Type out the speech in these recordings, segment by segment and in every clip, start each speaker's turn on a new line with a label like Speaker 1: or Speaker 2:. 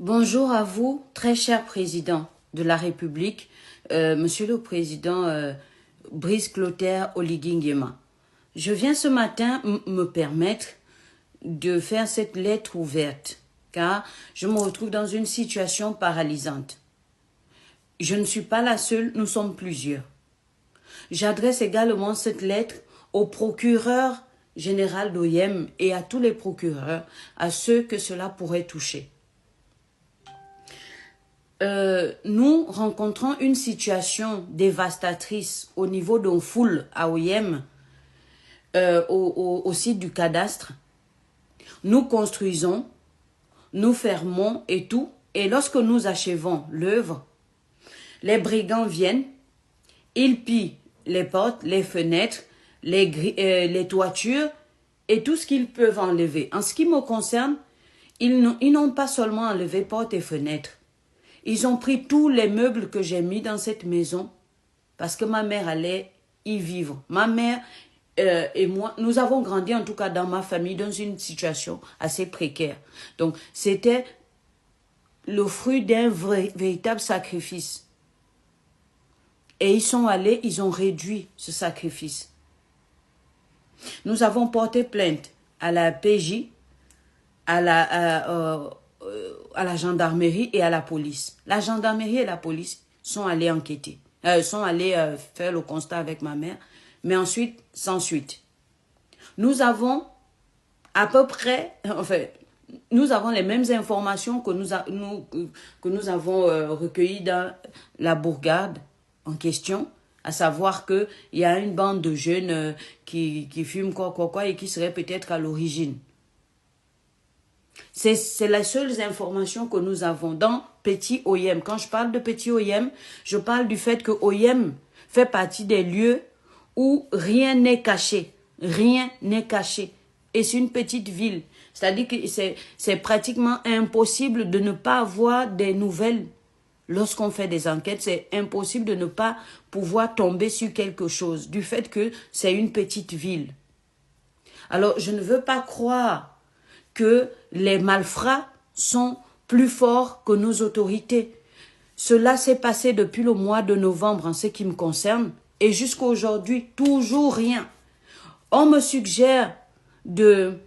Speaker 1: Bonjour à vous, très cher président de la République, Monsieur le Président Brice Clotaire Oligui Nguema. Je viens ce matin me permettre de faire cette lettre ouverte, car je me retrouve dans une situation paralysante. Je ne suis pas la seule, nous sommes plusieurs. J'adresse également cette lettre au procureur général d'OIM et à tous les procureurs, à ceux que cela pourrait toucher. Nous rencontrons une situation dévastatrice au niveau d'un foule à OIM, au site du cadastre. Nous construisons, nous fermons et tout. Et lorsque nous achevons l'œuvre, les brigands viennent, ils pillent les portes, les fenêtres, les toitures et tout ce qu'ils peuvent enlever. En ce qui me concerne, ils n'ont pas seulement enlevé portes et fenêtres. Ils ont pris tous les meubles que j'ai mis dans cette maison parce que ma mère allait y vivre. Ma mère et moi, nous avons grandi en tout cas dans ma famille dans une situation assez précaire. Donc, c'était le fruit d'un véritable sacrifice. Et ils sont allés, ils ont réduit ce sacrifice. Nous avons porté plainte à la PJ, à la gendarmerie et à la police. La gendarmerie et la police sont allés enquêter, sont allés faire le constat avec ma mère, mais ensuite, sans suite. Nous avons à peu près, nous avons les mêmes informations que nous avons recueillies dans la bourgade en question, à savoir qu'il y a une bande de jeunes qui fument quoi et qui seraient peut-être à l'origine. C'est les seules informations que nous avons dans Petit OIM. Quand je parle de Petit OIM, je parle du fait que OIM fait partie des lieux où rien n'est caché. Rien n'est caché. Et c'est une petite ville. C'est-à-dire que c'est pratiquement impossible de ne pas avoir des nouvelles. Lorsqu'on fait des enquêtes, c'est impossible de ne pas pouvoir tomber sur quelque chose, du fait que c'est une petite ville. Alors, je ne veux pas croire que les malfrats sont plus forts que nos autorités. Cela s'est passé depuis le mois de novembre en ce qui me concerne et jusqu'à aujourd'hui, toujours rien. On me suggère de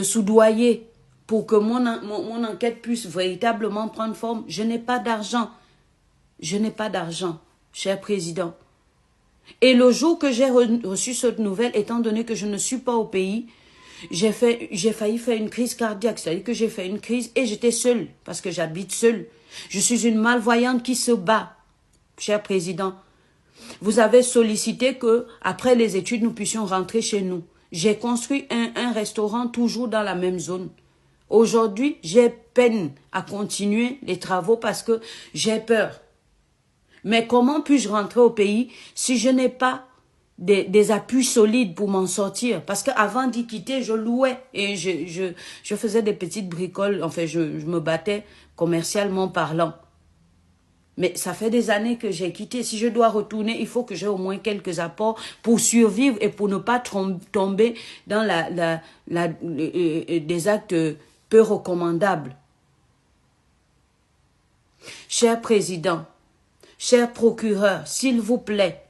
Speaker 1: soudoyer pour que mon enquête puisse véritablement prendre forme. Je n'ai pas d'argent. Je n'ai pas d'argent, cher président. Et le jour que j'ai reçu cette nouvelle, étant donné que je ne suis pas au pays, j'ai failli faire une crise cardiaque, c'est-à-dire que j'ai fait une crise et j'étais seule, parce que j'habite seule. Je suis une malvoyante qui se bat, cher président. Vous avez sollicité que, après les études, nous puissions rentrer chez nous. J'ai construit un restaurant toujours dans la même zone. Aujourd'hui, j'ai peine à continuer les travaux parce que j'ai peur. Mais comment puis-je rentrer au pays si je n'ai pas des appuis solides pour m'en sortir? Parce qu'avant d'y quitter, je louais et je faisais des petites bricoles. Enfin, je me battais commercialement parlant. Mais ça fait des années que j'ai quitté. Si je dois retourner, il faut que j'ai au moins quelques apports pour survivre et pour ne pas tomber dans des actes peu recommandables. Cher président, cher procureur, s'il vous plaît,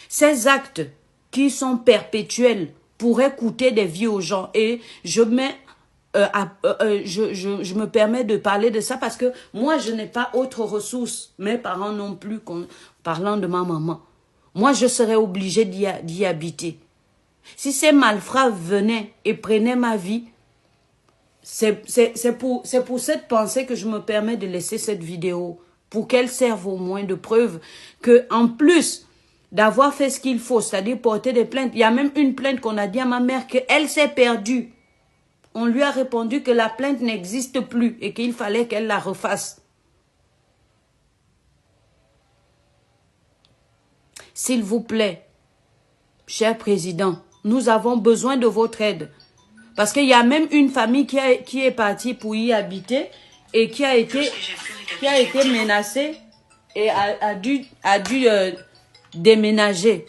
Speaker 1: ces actes qui sont perpétuels pourraient coûter des vies aux gens. Et je me permets de parler de ça parce que moi, je n'ai pas autre ressource. Mes parents non plus, parlant de ma maman. Moi, je serais obligée d'y habiter. Si ces malfrats venaient et prenaient ma vie, c'est pour cette pensée que je me permets de laisser cette vidéo, pour qu'elle serve au moins de preuve que, en plus d'avoir fait ce qu'il faut, c'est-à-dire porter des plaintes, il y a même une plainte qu'on a dit à ma mère qu'elle s'est perdue. On lui a répondu que la plainte n'existe plus et qu'il fallait qu'elle la refasse. S'il vous plaît, cher président, nous avons besoin de votre aide. Parce qu'il y a même une famille qui est partie pour y habiter et qui a été menacée et a dû déménager.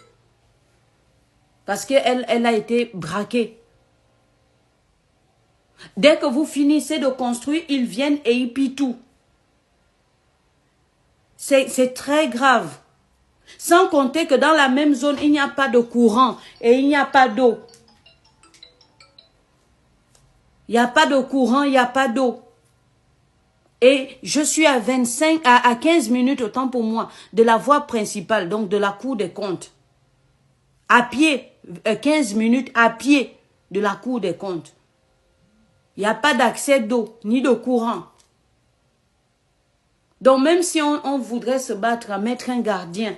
Speaker 1: Parce qu'elle a été braquée. Dès que vous finissez de construire, ils viennent et ils pillent tout. C'est très grave. Sans compter que dans la même zone, il n'y a pas de courant et il n'y a pas d'eau. Il n'y a pas de courant, il n'y a pas d'eau. Et je suis à 15 minutes, autant pour moi, de la voie principale, donc de la Cour des comptes. À pied, 15 minutes à pied de la Cour des comptes. Il n'y a pas d'accès d'eau, ni de courant. Donc même si on voudrait se battre à mettre un gardien,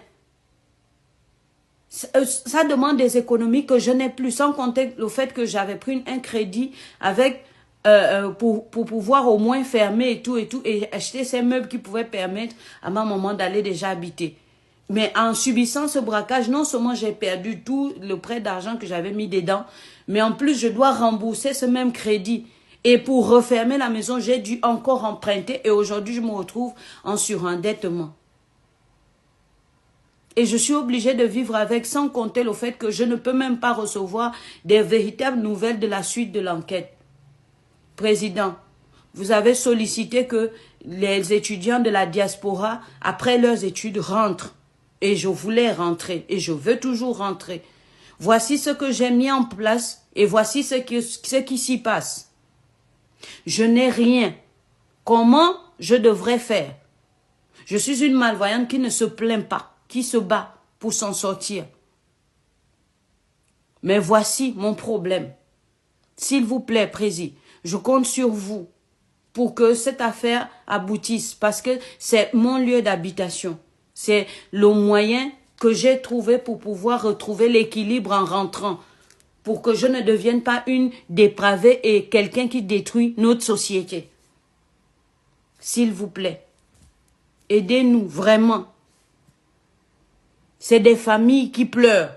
Speaker 1: ça demande des économies que je n'ai plus, sans compter le fait que j'avais pris un crédit avec pour pouvoir au moins fermer et tout, et acheter ces meubles qui pouvaient permettre à ma maman d'aller déjà habiter. Mais en subissant ce braquage, non seulement j'ai perdu tout le prêt d'argent que j'avais mis dedans, mais en plus je dois rembourser ce même crédit. Et pour refermer la maison, j'ai dû encore emprunter et aujourd'hui je me retrouve en surendettement. Et je suis obligée de vivre avec, sans compter le fait que je ne peux même pas recevoir des véritables nouvelles de la suite de l'enquête. Président, vous avez sollicité que les étudiants de la diaspora, après leurs études, rentrent. Et je voulais rentrer et je veux toujours rentrer. Voici ce que j'ai mis en place et voici ce qui s'y passe. Je n'ai rien. Comment je devrais faire? Je suis une malvoyante qui ne se plaint pas, qui se bat pour s'en sortir. Mais voici mon problème. S'il vous plaît, Président, je compte sur vous pour que cette affaire aboutisse parce que c'est mon lieu d'habitation. C'est le moyen que j'ai trouvé pour pouvoir retrouver l'équilibre en rentrant, pour que je ne devienne pas une dépravée et quelqu'un qui détruit notre société. S'il vous plaît, aidez-nous vraiment. C'est des familles qui pleurent.